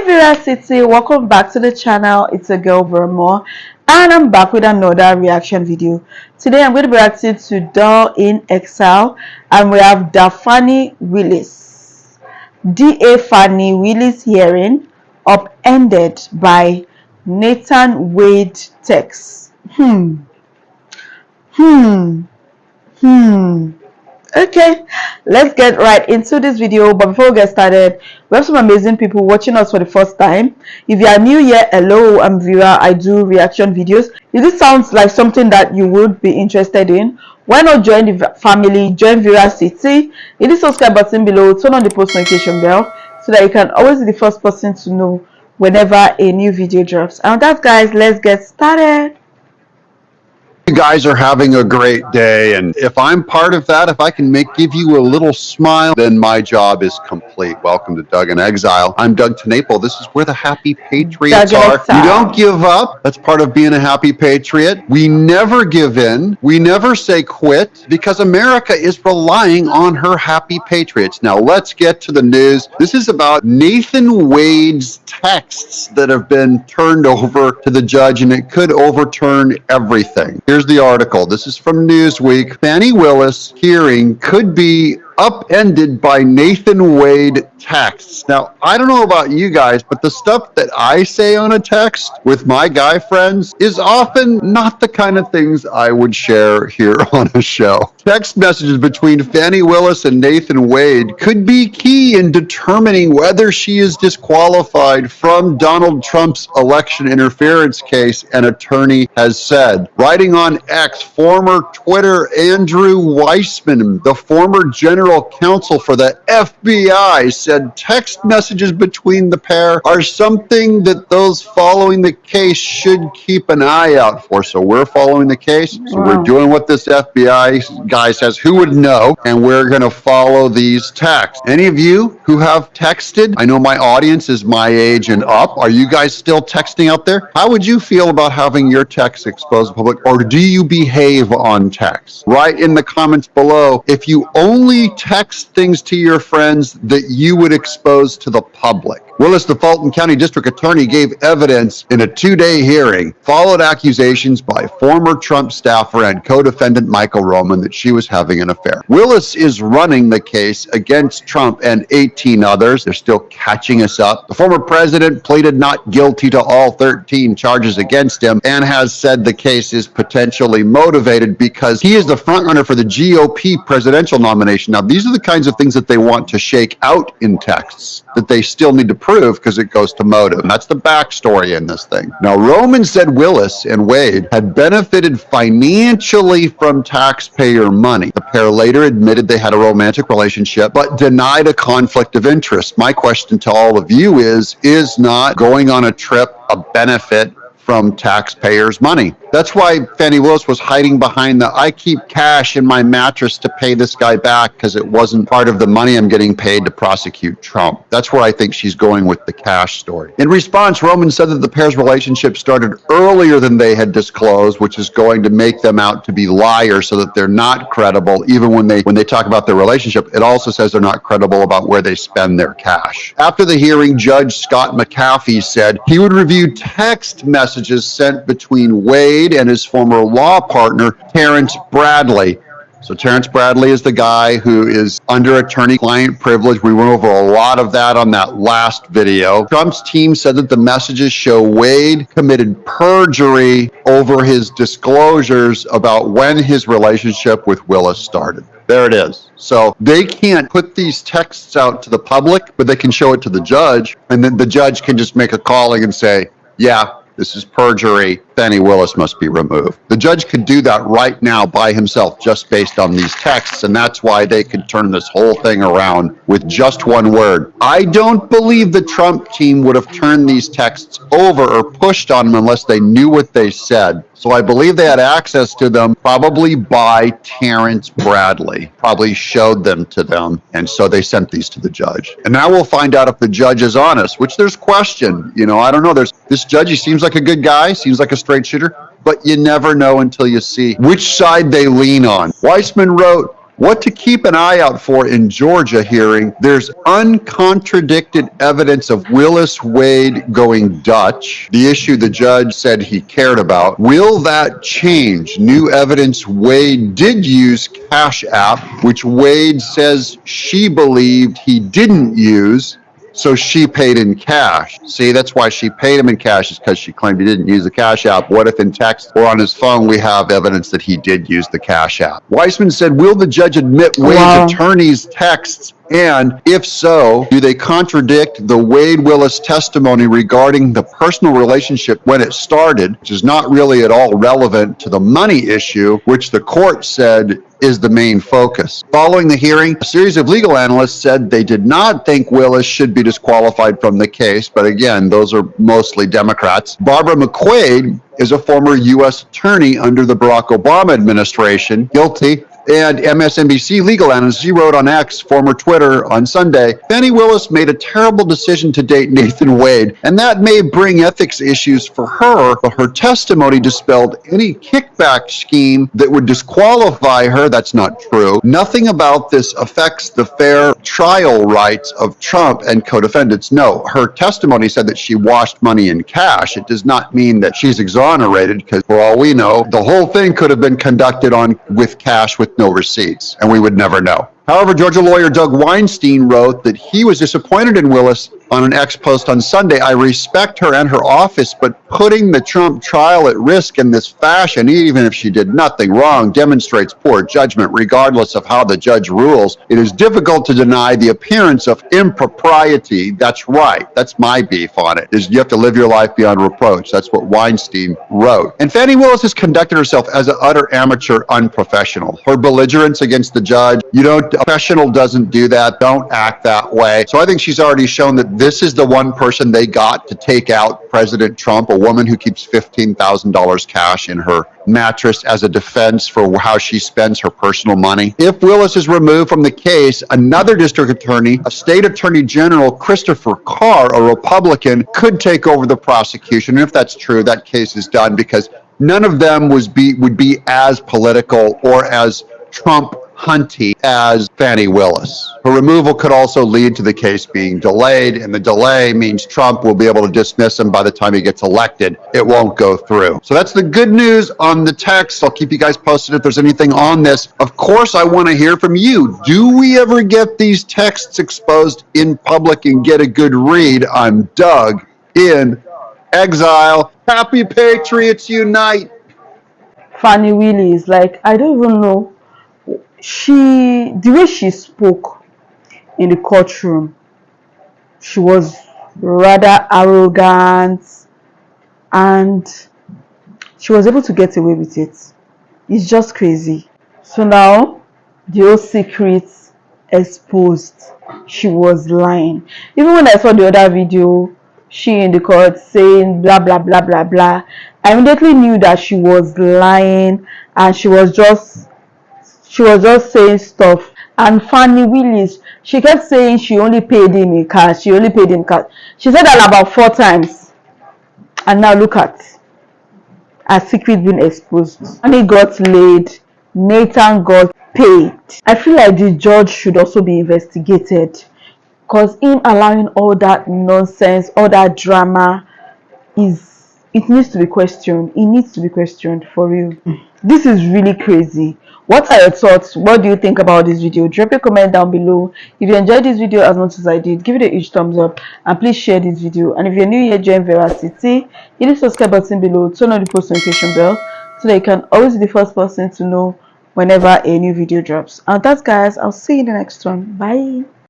Vera City, welcome back to the channel. It's a girl Vermore, and I'm back with another reaction video. Today I'm going to be reacting to Doll in Exile, and we have Fani Willis. D.A. Fani Willis hearing, Upended by Nathan Wade text. Okay, let's get right into this video. But before we get started, we have some amazing people watching us for the first time. If you are new here, hello, I'm Vera. I do reaction videos. If this sounds like something that you would be interested in, why not join the family? Join Vera City. Hit the subscribe button below, turn on the post notification bell so that you can always be the first person to know whenever a new video drops. And with that, guys, let's get started. You guys are having a great day, and if I'm part of that, if I can give you a little smile, then my job is complete. Welcome to Doug in Exile. I'm Doug Tenaple. This is where the happy patriots are. You don't give up. That's part of being a happy patriot. We never give in. We never say quit, because America is relying on her happy patriots. Now let's get to the news. This is about Nathan Wade's texts that have been turned over to the judge, and it could overturn everything. Here's the article. This is from Newsweek. Fani Willis hearing could be upended by Nathan Wade texts. Now, I don't know about you guys, but the stuff that I say on a text with my guy friends is often not the kind of things I would share here on a show. Text messages between Fani Willis and Nathan Wade could be key in determining whether she is disqualified from Donald Trump's election interference case, an attorney has said. Writing on X, former Twitter Andrew Weissman, the former general counsel for the FBI, said text messages between the pair are something that those following the case should keep an eye out for. So we're following the case. So we're doing what this FBI guy says. Who would know? And we're going to follow these texts. Any of you who have texted, I know my audience is my age and up. Are you guys still texting out there? How would you feel about having your text exposed to the public? Or do you behave on text? Write in the comments below if you only text things to your friends that you would expose to the public. Willis, the Fulton County District Attorney, gave evidence in a 2-day hearing, followed accusations by former Trump staffer and co-defendant Michael Roman that she was having an affair. Willis is running the case against Trump and 18 others. They're still catching us up. The former president pleaded not guilty to all 13 charges against him and has said the case is potentially motivated because he is the frontrunner for the GOP presidential nomination. Now, these are the kinds of things that they want to shake out in texts that they still need to prove because it goes to motive. And that's the backstory in this thing. Now, Roman said Willis and Wade had benefited financially from taxpayer money. The pair later admitted they had a romantic relationship, but denied a conflict of interest. My question to all of you is not going on a trip a benefit from taxpayers' money? That's why Fani Willis was hiding behind the I keep cash in my mattress to pay this guy back because it wasn't part of the money I'm getting paid to prosecute Trump. That's where I think she's going with the cash story. In response, Roman said that the pair's relationship started earlier than they had disclosed, which is going to make them out to be liars so that they're not credible. Even when they talk about their relationship, it also says they're not credible about where they spend their cash. After the hearing, Judge Scott McAfee said he would review text messages sent between Wade and his former law partner, Terrence Bradley. So Terrence Bradley is the guy who is under attorney-client privilege. We went over a lot of that on that last video. Trump's team said that the messages show Wade committed perjury over his disclosures about when his relationship with Willis started. There it is. So they can't put these texts out to the public, but they can show it to the judge, and then the judge can just make a calling and say, yeah, this is perjury. Fani Willis must be removed. The judge could do that right now by himself just based on these texts, and that's why they could turn this whole thing around with just one word. I don't believe the Trump team would have turned these texts over or pushed on them unless they knew what they said. So I believe they had access to them probably by Terrence Bradley, probably showed them to them, and so they sent these to the judge. And now we'll find out if the judge is honest, which there's question. You know, I don't know. There's this judge, he seems like a good guy, seems like a straight shooter, but you never know until you see which side they lean on. Weissman wrote, What to keep an eye out for in Georgia hearing, there's uncontradicted evidence of Willis Wade going Dutch, the issue the judge said he cared about. Will that change? New evidence Wade did use Cash App, which Wade says she believed he didn't use. So she paid in cash. See, that's why she paid him in cash, is because she claimed he didn't use the Cash App. What if in text or on his phone we have evidence that he did use the Cash App? Weissman said, will the judge admit Wade's attorney's texts? And if so, do they contradict the Wade Willis testimony regarding the personal relationship when it started, which is not really at all relevant to the money issue, which the court said is the main focus. Following the hearing, a series of legal analysts said they did not think Willis should be disqualified from the case, but again, those are mostly Democrats. Barbara McQuaid is a former U.S. attorney under the Barack Obama administration, guilty. And MSNBC legal analyst, she wrote on X, former Twitter, on Sunday, Fani Willis made a terrible decision to date Nathan Wade, and that may bring ethics issues for her, but her testimony dispelled any kickback scheme that would disqualify her. That's not true. Nothing about this affects the fair trial rights of Trump and co-defendants. No, her testimony said that she washed money in cash. It does not mean that she's exonerated, because for all we know, the whole thing could have been conducted with cash with no receipts, and we would never know. However, Georgia lawyer Doug Weinstein wrote that he was disappointed in Willis on an X post on Sunday. I respect her and her office, but putting the Trump trial at risk in this fashion, even if she did nothing wrong, demonstrates poor judgment regardless of how the judge rules. It is difficult to deny the appearance of impropriety. That's right. That's my beef on it, is you have to live your life beyond reproach. That's what Weinstein wrote. And Fani Willis has conducted herself as an utter amateur unprofessional. Her belligerence against the judge, a professional doesn't do that. Don't act that way. So I think she's already shown that this is the one person they got to take out President Trump, a woman who keeps $15,000 cash in her mattress as a defense for how she spends her personal money. If Willis is removed from the case, another district attorney, a state attorney general, Christopher Carr, a Republican, could take over the prosecution. And if that's true, that case is done, because none of them would be as political or as Trump hunty as Fani Willis. Her removal could also lead to the case being delayed, and the delay means Trump will be able to dismiss him by the time he gets elected. It won't go through. So that's the good news on the text. I'll keep you guys posted if there's anything on this. Of course, I want to hear from you. Do we ever get these texts exposed in public and get a good read? I'm Doug in Exile. Happy Patriots Unite. Fani Willis, like, I don't even know. The way she spoke in the courtroom, she was rather arrogant, and she was able to get away with it. It's just crazy. So now the whole secret exposed. She was lying. Even when I saw the other video, she in the court saying blah blah blah blah blah, I immediately knew that she was lying, and she was just saying stuff. And Fani Willis, she kept saying she only paid him in cash. She only paid him cash. She said that about 4 times. And now look at her secret being exposed. Fani got laid. Nathan got paid. I feel like the judge should also be investigated, because him allowing all that nonsense, all that drama, it needs to be questioned. It needs to be questioned for real. This is really crazy. What are your thoughts? What do you think about this video? Drop a comment down below. If you enjoyed this video as much as I did, give it a huge thumbs up, and please share this video. And if you're new here, join Veracity. Hit the subscribe button below, turn on the post notification bell, so that you can always be the first person to know whenever a new video drops. And that's, guys, I'll see you in the next one. Bye.